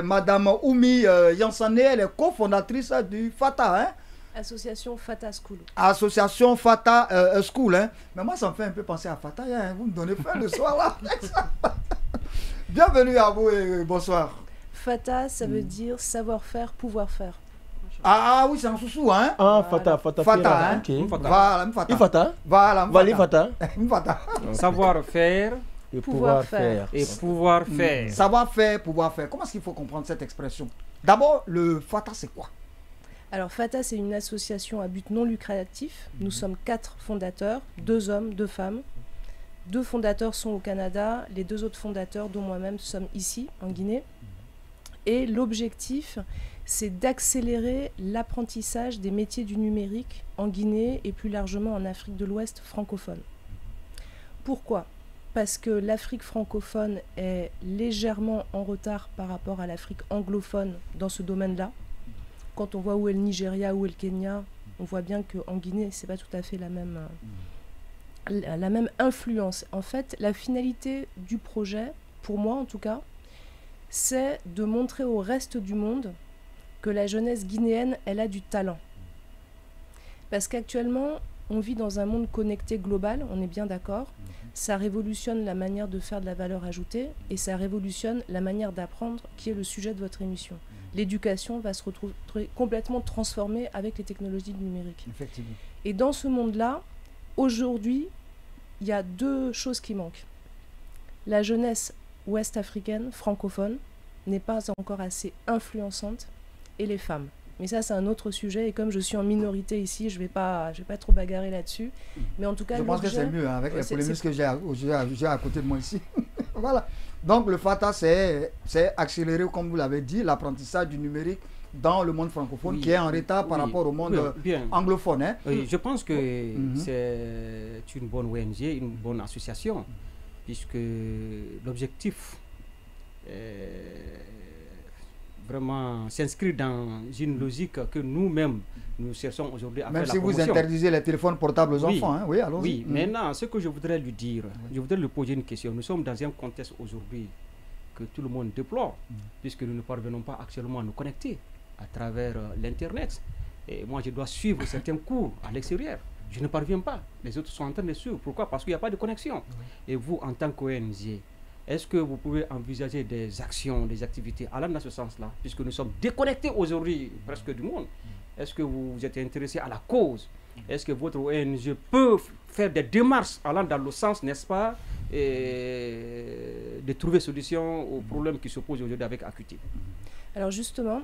Madame Oumi Yansané, elle est cofondatrice du FATA, hein? Association FATA School. Association FATA School, hein? Mais moi, ça me fait un peu penser à FATA, hein? Vous me donnez faim le soir là. Bienvenue à vous et bonsoir. FATA, ça veut dire savoir-faire, pouvoir faire. Ah oui, c'est un sous-sous, hein? Ah, Fata, Fata. Fata, hein? Ok. Voilà, Fata. Fata. Voilà, Vali Fata. Fata. Savoir-faire Et Pouvoir faire. et pouvoir faire. Savoir-faire, pouvoir faire. Comment est-ce qu'il faut comprendre cette expression? D'abord, le FATA, c'est quoi? Alors FATA, c'est une association à but non lucratif. Nous sommes 4 fondateurs, 2 hommes, 2 femmes. 2 fondateurs sont au Canada, les 2 autres fondateurs, dont moi-même, sommes ici, en Guinée. Et l'objectif, c'est d'accélérer l'apprentissage des métiers du numérique en Guinée et plus largement en Afrique de l'Ouest francophone. Pourquoi ? Parce que l'Afrique francophone est légèrement en retard par rapport à l'Afrique anglophone dans ce domaine-là. Quand on voit où est le Nigeria, où est le Kenya, on voit bien qu'en Guinée, ce n'est pas tout à fait la même influence. En fait, la finalité du projet, pour moi en tout cas, c'est de montrer au reste du monde que la jeunesse guinéenne, elle a du talent. Parce qu'actuellement, on vit dans un monde connecté global, on est bien d'accord. Ça révolutionne la manière de faire de la valeur ajoutée et ça révolutionne la manière d'apprendre, qui est le sujet de votre émission. L'éducation va se retrouver complètement transformée avec les technologies du numérique. Effectivement. Et dans ce monde-là, aujourd'hui, il y a 2 choses qui manquent. La jeunesse ouest-africaine, francophone, n'est pas encore assez influençante, et les femmes. Mais ça, c'est un autre sujet, et comme je suis en minorité ici, je vais pas trop bagarrer là-dessus. Mais en tout cas, je pense que c'est mieux, hein, avec les polémiques que j'ai à côté de moi ici. Voilà. Donc le FATA, c'est accélérer, comme vous l'avez dit, l'apprentissage du numérique dans le monde francophone, qui est en retard par rapport au monde anglophone. Hein. Oui, je pense que c'est une bonne ONG, une bonne association, puisque l'objectif vraiment s'inscrit dans une logique que nous-mêmes, nous cherchons aujourd'hui à faire la promotion. Même si vous interdisez les téléphones portables aux enfants, hein? Oui, allons-y. Oui, maintenant, ce que je voudrais lui dire, je voudrais lui poser une question. Nous sommes dans un contexte aujourd'hui que tout le monde déplore, puisque nous ne parvenons pas actuellement à nous connecter à travers l'Internet. Et moi, je dois suivre certains cours à l'extérieur. Je ne parviens pas. Les autres sont en train de suivre. Pourquoi? Parce qu'il n'y a pas de connexion. Et vous, en tant qu'ONG, est-ce que vous pouvez envisager des actions, des activités allant dans ce sens-là, puisque nous sommes déconnectés aujourd'hui presque du monde? Est-ce que vous êtes intéressé à la cause? Est-ce que votre ONG peut faire des démarches allant dans le sens, n'est-ce pas, de trouver solution aux problèmes qui se posent aujourd'hui avec Acuité? Alors justement,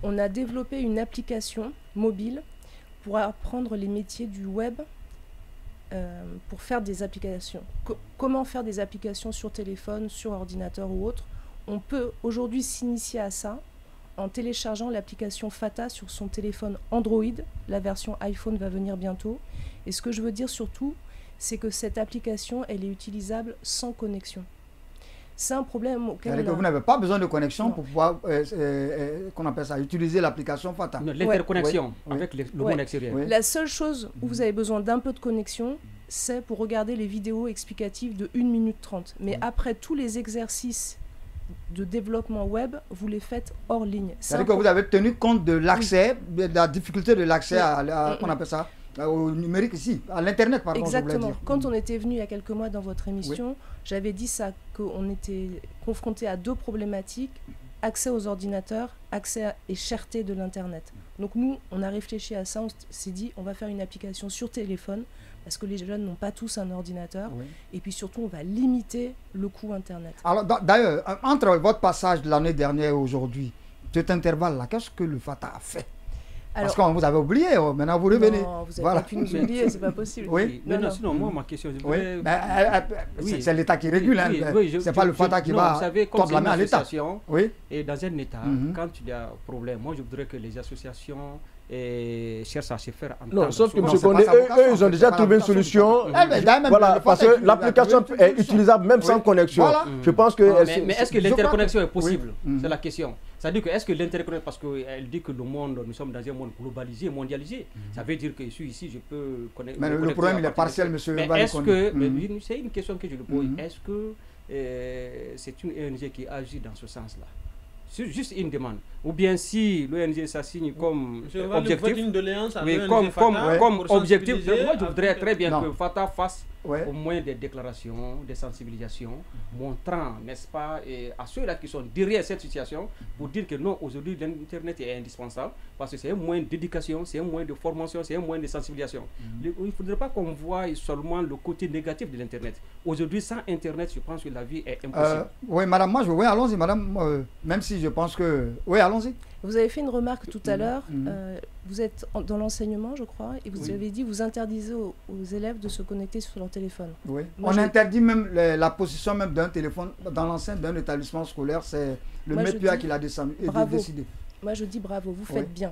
on a développé une application mobile pour apprendre les métiers du web, pour faire des applications. Comment faire des applications sur téléphone, sur ordinateur ou autre? On peut aujourd'hui s'initier à ça en téléchargeant l'application FATA sur son téléphone Android. La version iPhone va venir bientôt. Et ce que je veux dire surtout, c'est que cette application, elle est utilisable sans connexion. C'est un problème auquel C'est-à-dire que vous n'avez pas besoin de connexion pour pouvoir, qu'on appelle ça, utiliser l'application FATA. L'interconnexion avec le monde extérieur. La seule chose où vous avez besoin d'un peu de connexion, c'est pour regarder les vidéos explicatives de 1 minute 30. Mais après, tous les exercices de développement web, vous les faites hors ligne. C'est-à-dire que vous avez tenu compte de l'accès, de la difficulté de l'accès à, qu'on appelle ça, au numérique ici, à l'internet pardon. Exactement. Quand on était venu il y a quelques mois dans votre émission, j'avais dit ça, qu'on était confronté à 2 problématiques: accès aux ordinateurs, accès et cherté de l'internet. Donc nous, on a réfléchi à ça, on s'est dit on va faire une application sur téléphone parce que les jeunes n'ont pas tous un ordinateur, et puis surtout on va limiter le coût internet. Alors d'ailleurs, entre votre passage de l'année dernière et aujourd'hui, cet intervalle là, qu'est-ce que le FATA a fait? Parce qu'on vous avait oublié, maintenant vous revenez. Non, vous n'avez pas pu nous oublier, c'est pas possible. Oui, mais non, sinon, moi, ma question, je voudrais... c'est l'État qui régule, hein. C'est pas le FATA qui va tordre la main à l'État. Et dans un État, quand il y a un problème, moi je voudrais que les associations cherchent à se faire entendre. Non, sauf que M. Condé, eux, ils ont déjà trouvé une solution. Voilà, parce que l'application est utilisable même sans connexion. Je pense que... Mais est-ce que l'interconnexion est possible? C'est la question. C'est-à-dire que est-ce que l'interconnexion, parce qu'elle dit que le monde, nous sommes dans un monde globalisé, mondialisé, ça veut dire que je suis ici, je peux connecter. Mais le problème, il est partiel, monsieur. Mais est-ce que, c'est une question que je lui pose, est-ce que c'est une ONG qui agit dans ce sens-là? C'est juste une demande. Ou bien si l'ONG s'assigne comme objectif, comme objectif, moi je voudrais très bien que Fatah fasse au moins des déclarations, des sensibilisations, montrant, n'est-ce pas, à ceux-là qui sont derrière cette situation, pour dire que non, aujourd'hui l'Internet est indispensable, parce que c'est un moyen d'éducation, c'est un moyen de formation, c'est un moyen de sensibilisation. Il ne faudrait pas qu'on voie seulement le côté négatif de l'Internet. Aujourd'hui, sans Internet, je pense que la vie est impossible. Oui, madame, allons-y, madame, même si je pense que... Oui, allons-y. Vous avez fait une remarque tout à l'heure, vous êtes dans l'enseignement, je crois, et vous avez dit vous interdisez aux élèves de se connecter sur leur téléphone. Oui. On interdit même la possession même d'un téléphone dans l'enceinte d'un établissement scolaire, c'est le MEPUA qui l'a décidé. Moi je dis bravo, vous faites bien.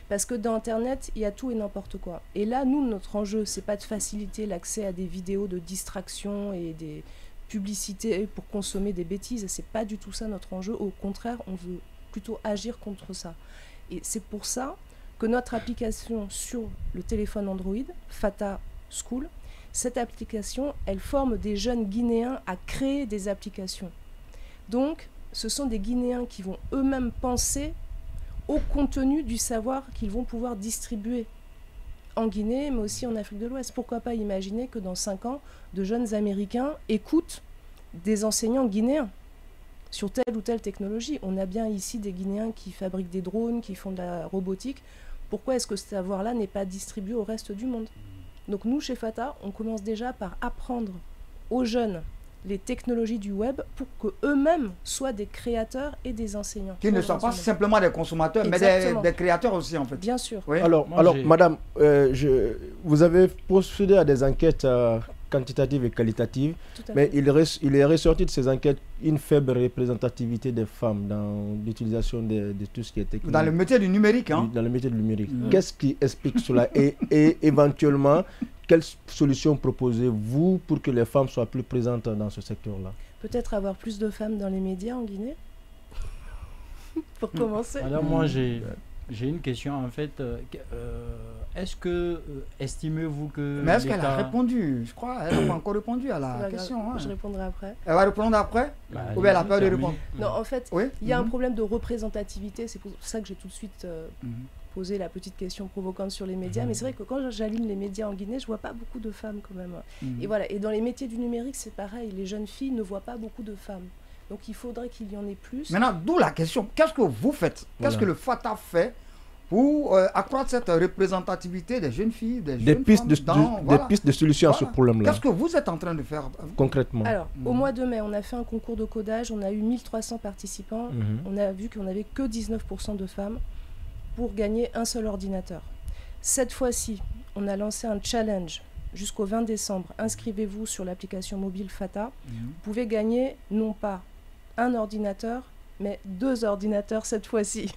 Parce que dans Internet, il y a tout et n'importe quoi. Et là, nous, notre enjeu, c'est pas de faciliter l'accès à des vidéos de distraction et des publicités pour consommer des bêtises, c'est pas du tout ça notre enjeu. Au contraire, on veut plutôt agir contre ça. Et c'est pour ça que notre application sur le téléphone Android, Fatah School, cette application, elle forme des jeunes Guinéens à créer des applications. Donc, ce sont des Guinéens qui vont eux-mêmes penser au contenu du savoir qu'ils vont pouvoir distribuer en Guinée, mais aussi en Afrique de l'Ouest. Pourquoi pas imaginer que dans 5 ans, de jeunes Américains écoutent des enseignants guinéens sur telle ou telle technologie. On a bien ici des Guinéens qui fabriquent des drones, qui font de la robotique. Pourquoi est-ce que ce savoir-là n'est pas distribué au reste du monde? Donc nous, chez Fatah, on commence déjà par apprendre aux jeunes les technologies du web pour qu'eux-mêmes soient des créateurs et des enseignants. Qui ne sont pas simplement des consommateurs, mais des créateurs aussi, en fait. Bien sûr. Oui. Alors madame, vous avez procédé à des enquêtes quantitatives et qualitatives, mais il est ressorti de ces enquêtes une faible représentativité des femmes dans l'utilisation de tout ce qui est technique. Dans le métier du numérique, hein. Dans le métier du numérique. Qu'est-ce qui explique cela et éventuellement, quelles solutions proposez-vous pour que les femmes soient plus présentes dans ce secteur-là? Peut-être avoir plus de femmes dans les médias en Guinée pour commencer. Alors moi j'ai une question en fait. Est-ce que estimez-vous que... Mais est-ce qu'elle a répondu? Je crois qu'elle n'a pas encore répondu à la question. Hein. Je répondrai après. Elle va répondre après? Ou bien elle a peur de répondre? Non, en fait, il y a un problème de représentativité. C'est pour ça que j'ai tout de suite posé la petite question provocante sur les médias. Mais c'est vrai que quand j'allume les médias en Guinée, je ne vois pas beaucoup de femmes quand même. Et voilà. Et dans les métiers du numérique, c'est pareil. Les jeunes filles ne voient pas beaucoup de femmes. Donc il faudrait qu'il y en ait plus. Maintenant, d'où la question. Qu'est-ce que vous faites? Qu'est-ce que le Fatah fait pour accroître cette représentativité des jeunes filles, des pistes de solutions à ce problème-là? Qu'est-ce que vous êtes en train de faire concrètement? Alors, au mois de mai, on a fait un concours de codage, on a eu 1300 participants, on a vu qu'on n'avait que 19% de femmes pour gagner un seul ordinateur. Cette fois-ci, on a lancé un challenge jusqu'au 20 décembre. Inscrivez-vous sur l'application mobile Fatah. Vous pouvez gagner non pas un ordinateur, mais 2 ordinateurs cette fois-ci.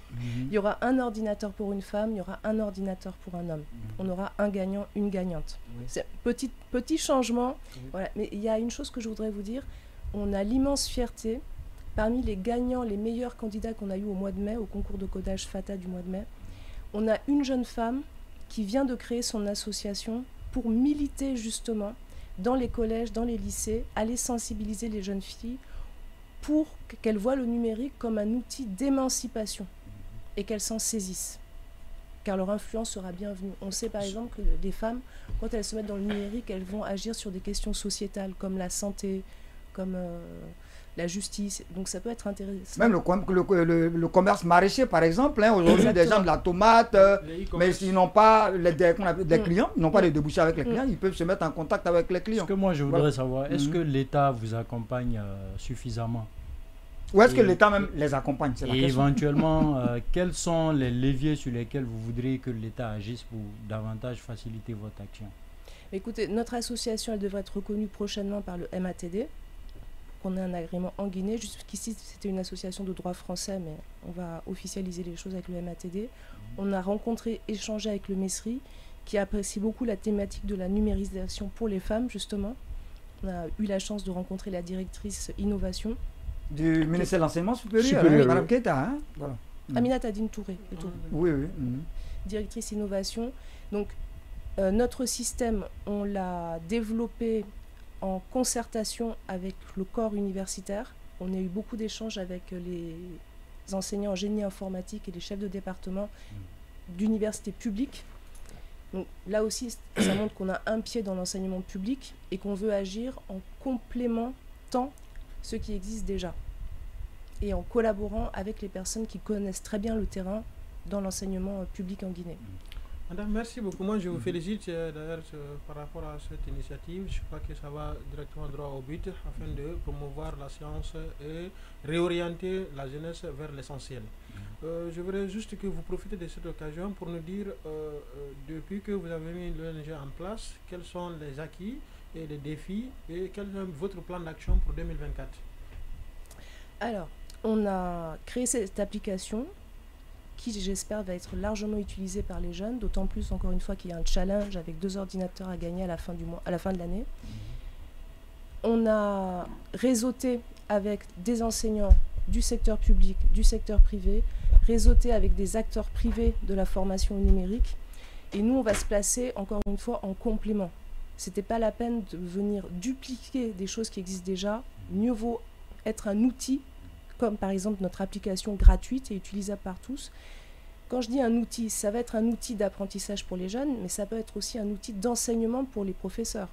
Il y aura un ordinateur pour une femme, il y aura un ordinateur pour un homme. On aura un gagnant, une gagnante. C'est petit changement. Voilà. Mais il y a une chose que je voudrais vous dire. On a l'immense fierté, parmi les gagnants, les meilleurs candidats qu'on a eu au mois de mai, au concours de codage Fatah du mois de mai, on a une jeune femme qui vient de créer son association pour militer justement dans les collèges, dans les lycées, aller sensibiliser les jeunes filles pour qu'elles voient le numérique comme un outil d'émancipation et qu'elles s'en saisissent. Car leur influence sera bienvenue. On sait par exemple que les femmes, quand elles se mettent dans le numérique, elles vont agir sur des questions sociétales comme la santé, comme la justice. Donc ça peut être intéressant. Même le commerce maraîcher par exemple, hein, aujourd'hui des gens de la tomate, mais s'ils n'ont pas des clients, ils n'ont pas de débouchés avec les clients, ils peuvent se mettre en contact avec les clients. Ce que moi je voudrais savoir, est-ce que l'État vous accompagne suffisamment? Ou est-ce que l'État même les accompagne? C'est la question. Éventuellement, quels sont les leviers sur lesquels vous voudriez que l'État agisse pour davantage faciliter votre action? Écoutez, notre association, elle devrait être reconnue prochainement par le MATD. On a un agrément en Guinée. Jusqu'ici, c'était une association de droit français, mais on va officialiser les choses avec le MATD. On a rencontré, échangé avec le MESRI, qui apprécie beaucoup la thématique de la numérisation pour les femmes, justement. On a eu la chance de rencontrer la directrice innovation. Du ministère de l'Enseignement supérieur, Madame Keita. Hein, voilà. Aminata Adine Touré. Oui. Directrice innovation. Donc, notre système, on l'a développé en concertation avec le corps universitaire. On a eu beaucoup d'échanges avec enseignants en génie informatique et les chefs de département d'universités publiques. Donc là aussi, ça montre qu'on a un pied dans l'enseignement public et qu'on veut agir en complémentant ce qui existe déjà et en collaborant avec les personnes qui connaissent très bien le terrain dans l'enseignement public en Guinée. Madame, merci beaucoup. Moi, je vous félicite d'ailleurs par rapport à cette initiative. Je crois que ça va directement droit au but afin de promouvoir la science et réorienter la jeunesse vers l'essentiel. Je voudrais juste que vous profitez de cette occasion pour nous dire, depuis que vous avez mis l'ONG en place, quels sont les acquis et les défis et quel est votre plan d'action pour 2024? Alors, on a créé cette application qui, j'espère, va être largement utilisée par les jeunes, d'autant plus, encore une fois, qu'il y a un challenge avec 2 ordinateurs à gagner à la fin du mois, à la fin de l'année. On a réseauté avec des enseignants du secteur public, du secteur privé, réseauté avec des acteurs privés de la formation numérique. Et nous, on va se placer, encore une fois, en complément. C'était pas la peine de venir dupliquer des choses qui existent déjà. Mieux vaut être un outil, comme par exemple notre application gratuite et utilisable par tous. Quand je dis un outil, ça va être un outil d'apprentissage pour les jeunes, mais ça peut être aussi un outil d'enseignement pour les professeurs.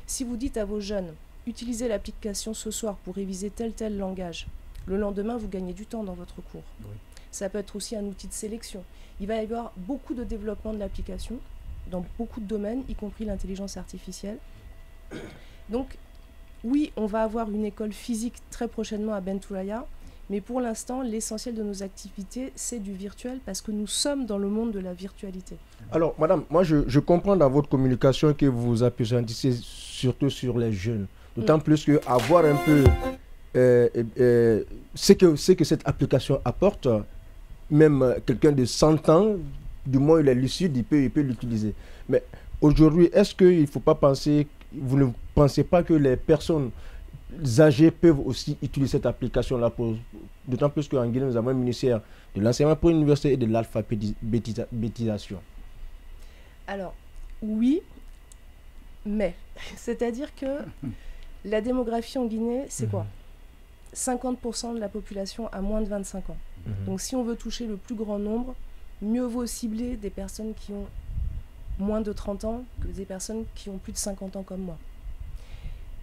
Si vous dites à vos jeunes, utilisez l'application ce soir pour réviser tel langage, le lendemain, vous gagnez du temps dans votre cours. Oui. Ça peut être aussi un outil de sélection. Il va y avoir beaucoup de développement de l'application dans beaucoup de domaines, y compris l'intelligence artificielle. Donc, oui, on va avoir une école physique très prochainement à Bentouraya, mais pour l'instant, l'essentiel de nos activités, c'est du virtuel parce que nous sommes dans le monde de la virtualité. Alors, madame, moi, je comprends dans votre communication que vous appuyez surtout sur les jeunes. D'autant plus qu'avoir un peu ce que cette application apporte, même quelqu'un de 100 ans, du moins il est lucide, il peut l'utiliser. Mais aujourd'hui, est-ce qu'il ne faut pas penser, vous ne pensez pas que les personnes âgées peuvent aussi utiliser cette application-là, d'autant plus qu'en Guinée, nous avons un ministère de l'enseignement pour l'université et de l'alphabétisation. Alors, oui, mais, c'est-à-dire que la démographie en Guinée, c'est quoi ? 50% de la population a moins de 25 ans. Donc si on veut toucher le plus grand nombre, mieux vaut cibler des personnes qui ont moins de 30 ans que des personnes qui ont plus de 50 ans comme moi.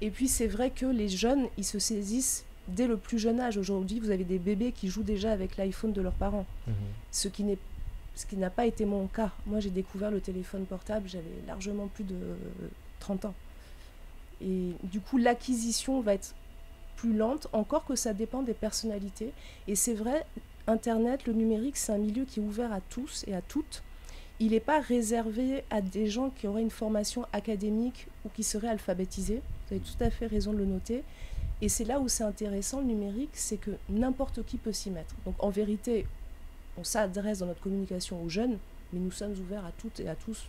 Et puis c'est vrai que les jeunes, ils se saisissent dès le plus jeune âge. Aujourd'hui, vous avez des bébés qui jouent déjà avec l'iPhone de leurs parents. Ce qui n'a pas été mon cas. Moi, j'ai découvert le téléphone portable, j'avais largement plus de 30 ans. Et du coup, l'acquisition va être plus lente, encore que ça dépend des personnalités. Et c'est vrai, Internet, le numérique, c'est un milieu qui est ouvert à tous et à toutes. Il n'est pas réservé à des gens qui auraient une formation académique ou qui seraient alphabétisés. Vous avez tout à fait raison de le noter. Et c'est là où c'est intéressant, le numérique, c'est que n'importe qui peut s'y mettre. Donc en vérité, on s'adresse dans notre communication aux jeunes, mais nous sommes ouverts à toutes et à tous.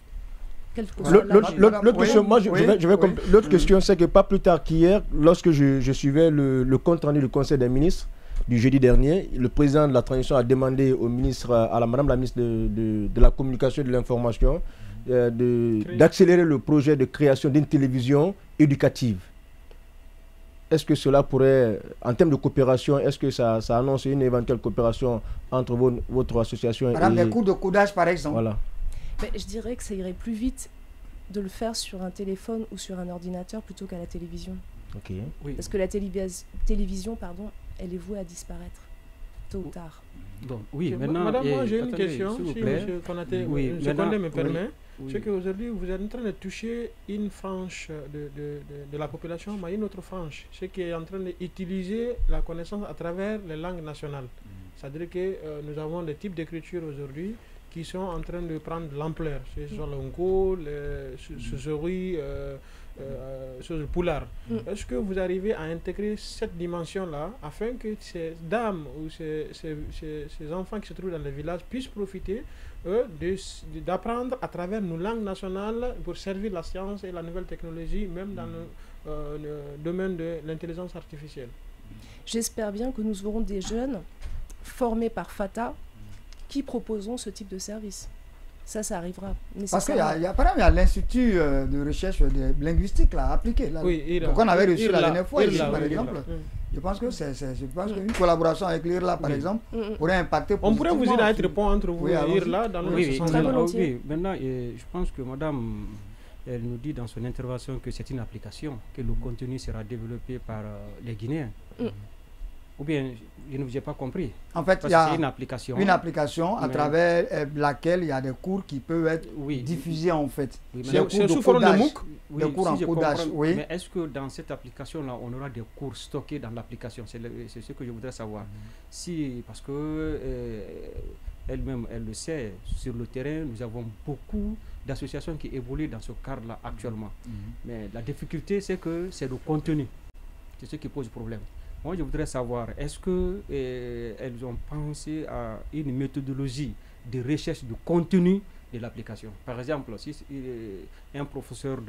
L'autre question, c'est que pas plus tard qu'hier, lorsque je suivais le compte rendu du Conseil des ministres du jeudi dernier, le président de la transition a demandé au ministre, à madame la ministre de la communication et de l'information, d'accélérer le projet de création d'une télévision éducative. Est-ce que cela pourrait, en termes de coopération, est-ce que ça annonce une éventuelle coopération entre votre association et... des cours de codage, par exemple. Voilà. Mais je dirais que ça irait plus vite de le faire sur un téléphone ou sur un ordinateur plutôt qu'à la télévision. Okay. Oui. Parce que la télévision, elle est vouée à disparaître, tôt ou tard. Bon, oui, maintenant... Madame, moi j'ai une question, si M. Konaté, me permet. Oui. C'est qu'aujourd'hui, vous êtes en train de toucher une frange de la population, mais une autre frange, ce qui est en train d'utiliser la connaissance à travers les langues nationales. C'est-à-dire que nous avons des types d'écriture aujourd'hui qui sont en train de prendre de l'ampleur. Ce sont le Ngo, le Suzori, le Poulard. Est-ce que vous arrivez à intégrer cette dimension-là afin que ces dames ou ces enfants qui se trouvent dans les villages puissent profiter d'apprendre à travers nos langues nationales pour servir la science et la nouvelle technologie, même dans le domaine de l'intelligence artificielle? J'espère bien que nous aurons des jeunes formés par FATA qui proposeront ce type de service. Ça arrivera. Parce qu'il y a l'Institut de recherche linguistique là, appliqué. Là. Oui, donc on avait reçu la dernière fois, ici, par exemple. Je pense qu'une collaboration avec l'IRLA, par exemple, pourrait impacter positivement. On pourrait vous aider à être pont entre vous et l'IRLA dans le sens. Oui, maintenant, je pense que madame, elle nous dit dans son intervention que c'est une application, que le contenu sera développé par les Guinéens. Ou bien, je ne vous ai pas compris. En fait, il y a une application. Une application à travers laquelle il y a des cours qui peuvent être diffusés en fait. Oui, c'est sous forme de MOOC. Des cours en codage. Oui. Mais est-ce que dans cette application-là, on aura des cours stockés dans l'application? C'est ce que je voudrais savoir. Si, parce que elle-même, elle le sait, sur le terrain, nous avons beaucoup d'associations qui évoluent dans ce cadre-là actuellement. Mais la difficulté, c'est que c'est le contenu. C'est ce qui pose problème. Moi, je voudrais savoir, est-ce qu'elles ont pensé à une méthodologie de recherche du contenu de l'application? Par exemple, si un professeur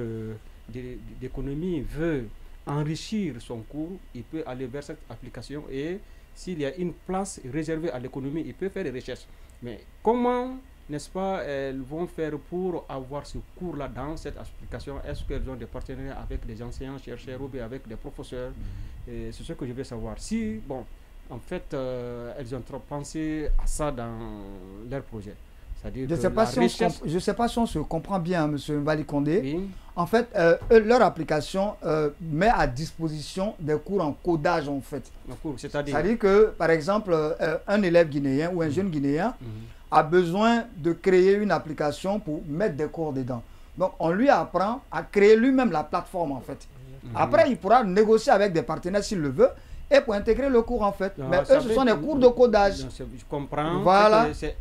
d'économie veut enrichir son cours, il peut aller vers cette application et s'il y a une place réservée à l'économie, il peut faire des recherches. Mais comment, n'est-ce pas, elles vont faire pour avoir ce cours-là dans cette application? Est-ce qu'elles ont des partenariats avec des enseignants, chercheurs ou bien avec des professeurs? C'est ce que je veux savoir. Si, bon, en fait, elles ont trop pensé à ça dans leur projet. Je ne sais pas si on se comprend bien, M. Mbali Condé. Oui. En fait, leur application met à disposition des cours en codage, en fait. C'est-à-dire que, par exemple, un élève guinéen ou un jeune guinéen a besoin de créer une application pour mettre des cours dedans. Donc, on lui apprend à créer lui-même la plateforme, en fait. Après, il pourra négocier avec des partenaires s'il le veut et pour intégrer le cours, en fait. Mais eux, ce sont des cours de codage. Je comprends. Voilà. C'est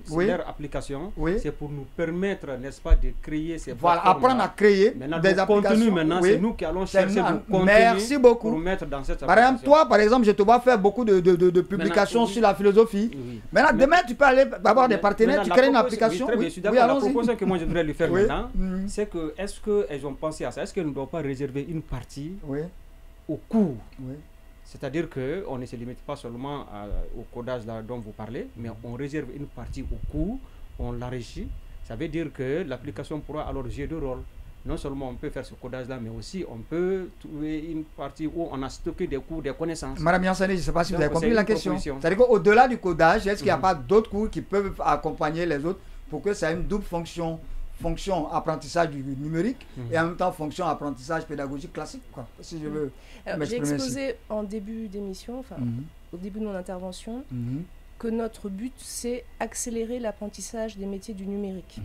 leur application. C'est pour nous permettre, n'est-ce pas, de créer ces plateformes. Voilà, apprendre à créer des applications. Contenu, maintenant, c'est nous qui allons chercher du contenu. Merci beaucoup. Pour mettre dans cette application. Par exemple, toi, par exemple, je te vois faire beaucoup de publications sur la philosophie. Maintenant, demain, tu peux aller avoir des partenaires, tu crées une application. Je suis d'accord. La proposition que moi, je voudrais lui faire maintenant, c'est que, est-ce qu'elles ont pensé à ça? Est-ce qu'elles ne doivent pas réserver une partie au cours? C'est-à-dire qu'on ne se limite pas seulement au codage là dont vous parlez, mais on réserve une partie au cours, on l'enrichit. Ça veut dire que l'application pourra alors jouer deux rôles. Non seulement on peut faire ce codage-là, mais aussi on peut trouver une partie où on a stocké des cours, des connaissances. Madame Yansani, je ne sais pas si vous avez compris la question. C'est-à-dire qu'au-delà du codage, est-ce qu'il n'y a pas d'autres cours qui peuvent accompagner les autres pour que ça ait une double fonction apprentissage du numérique et en même temps fonction apprentissage pédagogique classique, quoi, si je veux j'ai exposé en début d'émission, au début de mon intervention, que notre but c'est accélérer l'apprentissage des métiers du numérique.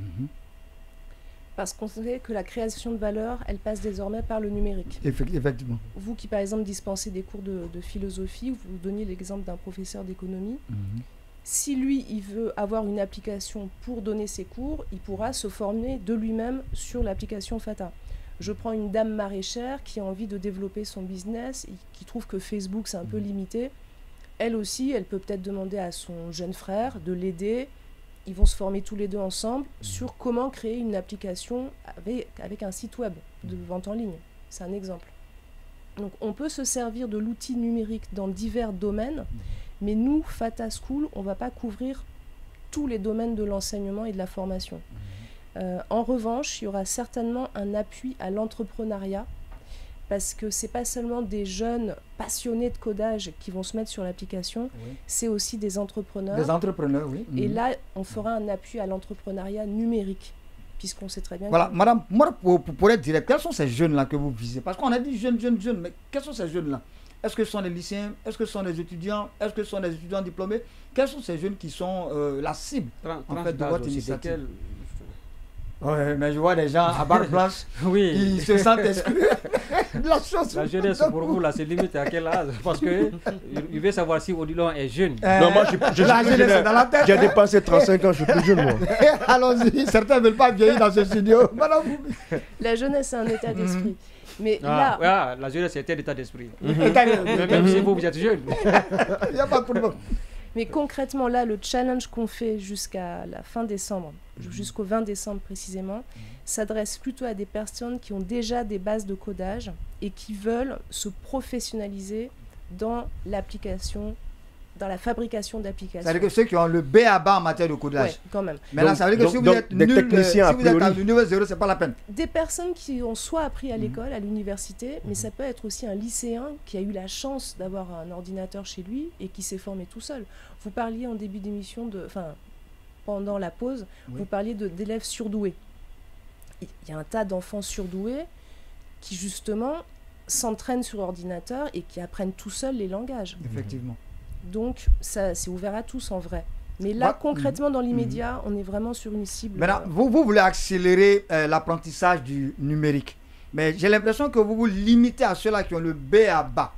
Parce qu'on sait que la création de valeur, elle passe désormais par le numérique. Effectivement. Vous qui par exemple dispensez des cours de philosophie, vous donniez l'exemple d'un professeur d'économie. Si lui, il veut avoir une application pour donner ses cours, il pourra se former de lui-même sur l'application FATA. Je prends une dame maraîchère qui a envie de développer son business et qui trouve que Facebook, c'est un peu limité. Elle aussi, elle peut peut-être demander à son jeune frère de l'aider. Ils vont se former tous les deux ensemble sur comment créer une application avec un site web de vente en ligne. C'est un exemple. Donc, on peut se servir de l'outil numérique dans divers domaines. Mais nous, FATA School, on ne va pas couvrir tous les domaines de l'enseignement et de la formation. En revanche, il y aura certainement un appui à l'entrepreneuriat parce que ce n'est pas seulement des jeunes passionnés de codage qui vont se mettre sur l'application, c'est aussi des entrepreneurs. Des entrepreneurs, oui. Et là, on fera un appui à l'entrepreneuriat numérique, puisqu'on sait très bien... Voilà, madame, moi, pour être direct, quels sont ces jeunes-là que vous visez? Parce qu'on a dit jeunes, mais quels sont ces jeunes-là? Est-ce que ce sont des lycéens? Est-ce que ce sont des étudiants? Est-ce que ce sont des étudiants diplômés? Quels sont ces jeunes qui sont la cible en fait, de votre initiative? Oui, mais je vois des gens à barre blanche qui se sentent exclus de la chose. La jeunesse, pour vous, là, c'est limite à quel âge? Parce que il veut savoir si Odilon est jeune. Non, moi, j'ai dépassé 35 ans, je suis plus jeune, moi. Allons-y, certains ne veulent pas vieillir dans ce studio. La jeunesse, c'est un état d'esprit. Mais là, la jeunesse, c'est un état d'esprit. Même si vous êtes jeune. Il n'y a pas de problème. Mais concrètement, là, le challenge qu'on fait jusqu'à la fin décembre, jusqu'au 20 décembre précisément, s'adresse plutôt à des personnes qui ont déjà des bases de codage et qui veulent se professionnaliser dans l'application dans la fabrication d'applications. C'est-à-dire que ceux qui ont le B à bas en matière de codage. Oui, quand même. Mais là, ça veut dire que si vous êtes nul, si vous êtes à le niveau 0, c'est pas la peine. Des personnes qui ont soit appris à l'école, à l'université, mais ça peut être aussi un lycéen qui a eu la chance d'avoir un ordinateur chez lui et qui s'est formé tout seul. Vous parliez en début d'émission, pendant la pause, vous parliez d'élèves surdoués. Il y a un tas d'enfants surdoués qui, justement, s'entraînent sur ordinateur et qui apprennent tout seuls les langages. Effectivement. Donc, ça, c'est ouvert à tous en vrai. Mais là, concrètement, dans l'immédiat, on est vraiment sur une cible. Maintenant, vous voulez accélérer l'apprentissage du numérique. Mais j'ai l'impression que vous vous limitez à ceux-là qui ont le B à bas.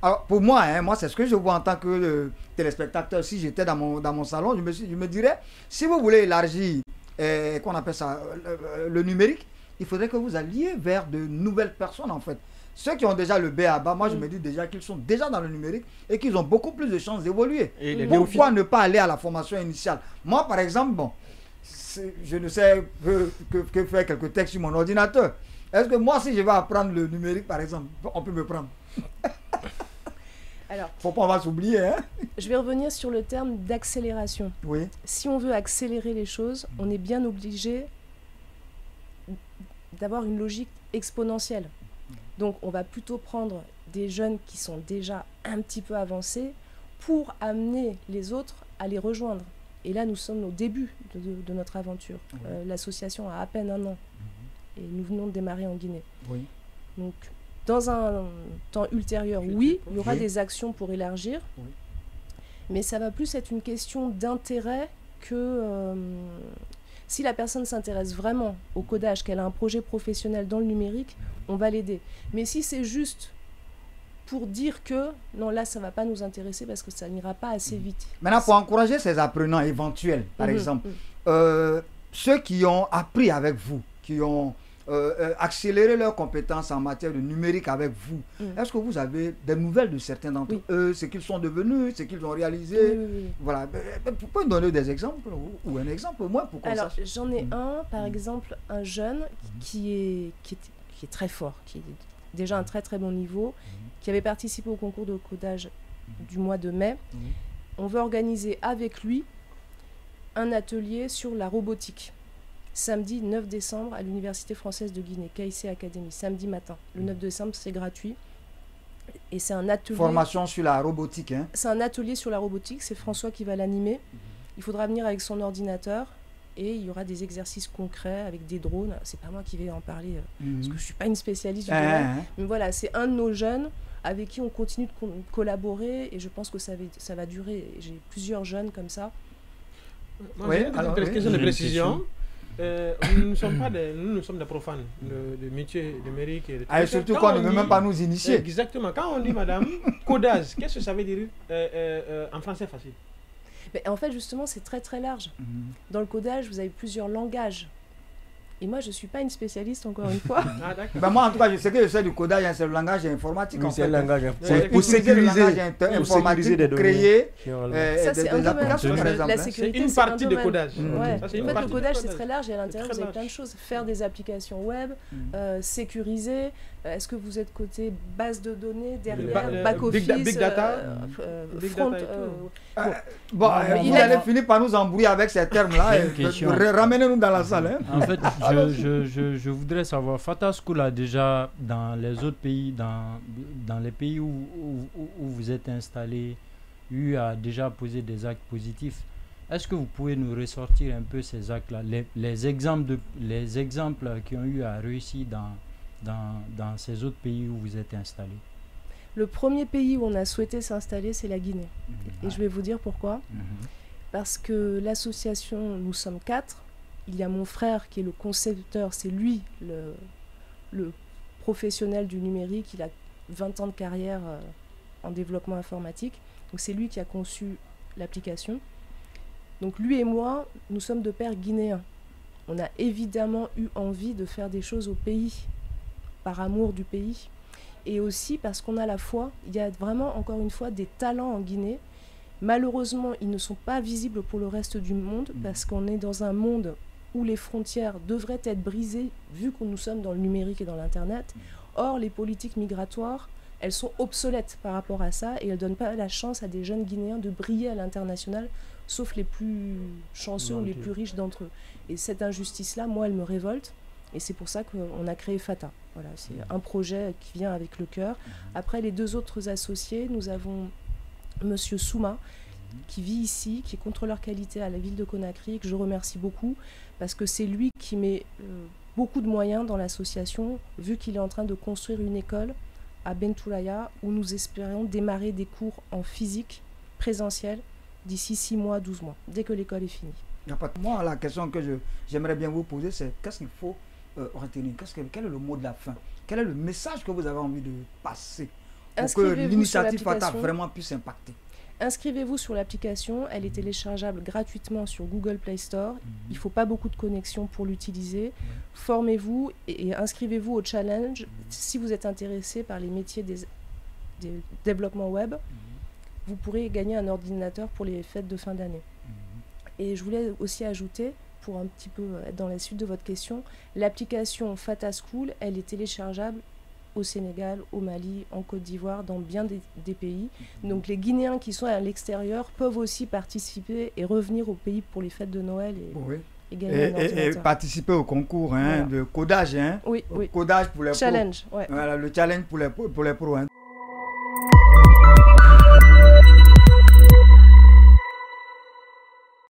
Alors, pour moi, moi c'est ce que je vois en tant que téléspectateur. Si j'étais dans mon salon, je me dirais, si vous voulez élargir, qu'on appelle ça, le numérique, il faudrait que vous alliez vers de nouvelles personnes, en fait. Ceux qui ont déjà le B à bas, moi je me dis déjà qu'ils sont déjà dans le numérique et qu'ils ont beaucoup plus de chances d'évoluer. Pourquoi ne pas aller à la formation initiale? Moi par exemple, je ne sais que faire quelques textes sur mon ordinateur. Est-ce que moi si je vais apprendre le numérique par exemple, on peut me prendre? Alors, faut pas on va s'oublier. Hein? Je vais revenir sur le terme d'accélération. Oui. Si on veut accélérer les choses, on est bien obligé d'avoir une logique exponentielle. Donc, on va plutôt prendre des jeunes qui sont déjà un petit peu avancés pour amener les autres à les rejoindre. Et là, nous sommes au début de notre aventure. L'association a à peine 1 an. Et nous venons de démarrer en Guinée. Oui. Donc, dans un temps ultérieur, oui, il y aura des actions pour élargir. Oui. Mais ça va plus être une question d'intérêt que... si la personne s'intéresse vraiment au codage, qu'elle a un projet professionnel dans le numérique, on va l'aider. Mais si c'est juste pour dire que, non, là, ça ne va pas nous intéresser parce que ça n'ira pas assez vite. Maintenant, pour encourager ces apprenants éventuels, par exemple, ceux qui ont appris avec vous, qui ont accéléré leurs compétences en matière de numérique avec vous, est-ce que vous avez des nouvelles de certains d'entre eux, ce qu'ils sont devenus, ce qu'ils ont réalisé? Voilà. Vous pouvez me donner des exemples ou un exemple au moins pour qu'on sache. J'en ai un, par exemple, un jeune qui est très fort, qui est déjà un très très bon niveau, qui avait participé au concours de codage du mois de mai. On veut organiser avec lui un atelier sur la robotique. Samedi 9 décembre à l'Université française de Guinée, KIC Academy, samedi matin. Le 9 décembre, c'est gratuit. Et c'est un atelier... Formation sur la robotique. Hein. C'est un atelier sur la robotique, c'est François qui va l'animer. Il faudra venir avec son ordinateur et il y aura des exercices concrets avec des drones. C'est pas moi qui vais en parler parce que je suis pas une spécialiste du domaine. Mais voilà, c'est un de nos jeunes avec qui on continue de collaborer et je pense que ça va durer. J'ai plusieurs jeunes comme ça. Moi, j'ai une question de précision. Nous sommes des profanes de métier numérique. Surtout quand on ne veut même pas nous initier. Exactement. Quand on dit, madame, codage, qu'est-ce que ça veut dire en français facile? Mais en fait, justement, c'est très très large. Dans le codage, vous avez plusieurs langages. Et moi, je ne suis pas une spécialiste, encore une fois. Moi, en tout cas, je sais que je sais du codage, c'est le langage informatique. Oui, c'est le langage informatique. Pour sécuriser le langage informatique, pour créer des applications, par exemple. La sécurité, c'est une partie de codage. En fait, le codage, c'est très large et à l'intérieur, vous avez plein de choses. Faire des applications web, sécuriser. Est-ce que vous êtes côté base de données, derrière, back-office, big data, front vous allez finir par nous embrouiller avec ces termes-là. Ramenez-nous dans la salle. En fait, je voudrais savoir, Fatah School a déjà, dans les autres pays, dans les pays où vous êtes installé, a déjà posé des actes positifs. Est-ce que vous pouvez nous ressortir un peu ces actes-là, les exemples qui ont eu à réussir dans ces autres pays où vous êtes installé? Le premier pays où on a souhaité s'installer, c'est la Guinée. Et je vais vous dire pourquoi. Parce que l'association, nous sommes 4. Il y a mon frère qui est le concepteur, c'est lui le professionnel du numérique. Il a 20 ans de carrière en développement informatique. Donc c'est lui qui a conçu l'application. Donc lui et moi, nous sommes de père guinéen. On a évidemment eu envie de faire des choses au pays, par amour du pays. Et aussi parce qu'on a la foi. Il y a vraiment, encore une fois, des talents en Guinée. Malheureusement, ils ne sont pas visibles pour le reste du monde parce qu'on est dans un monde où les frontières devraient être brisées vu que nous sommes dans le numérique et dans l'Internet. Or, les politiques migratoires elles sont obsolètes par rapport à ça et elles ne donnent pas la chance à des jeunes Guinéens de briller à l'international, sauf les plus chanceux ou les plus riches d'entre eux. Et cette injustice-là, moi, elle me révolte. Et c'est pour ça qu'on a créé FATA. Voilà, c'est un projet qui vient avec le cœur. Après, les 2 autres associés, nous avons Monsieur Souma, qui vit ici, qui est contrôleur qualité à la ville de Conakry, que je remercie beaucoup, parce que c'est lui qui met beaucoup de moyens dans l'association, vu qu'il est en train de construire une école à Bentoulaya, où nous espérons démarrer des cours en physique présentiel d'ici 6 mois, 12 mois, dès que l'école est finie. Moi, la question que j'aimerais bien vous poser, c'est qu'est-ce qu'il faut retenir? Quel est le mot de la fin? Quel est le message que vous avez envie de passer pour que l'initiative FATA vraiment puisse impacter? Inscrivez-vous sur l'application, elle est téléchargeable gratuitement sur Google Play Store. Il ne faut pas beaucoup de connexions pour l'utiliser. Formez-vous et inscrivez-vous au challenge si vous êtes intéressé par les métiers des développements web. Vous pourrez gagner un ordinateur pour les fêtes de fin d'année. Et je voulais aussi ajouter, pour un petit peu être dans la suite de votre question, l'application FATA School, elle est téléchargeable au Sénégal, au Mali, en Côte d'Ivoire, dans bien des pays. Donc les Guinéens qui sont à l'extérieur peuvent aussi participer et revenir au pays pour les fêtes de Noël et gagner un ordinateur. Et participer au concours de codage. Oui. Codage pour les challenge, pros. Voilà, le challenge pour les pros.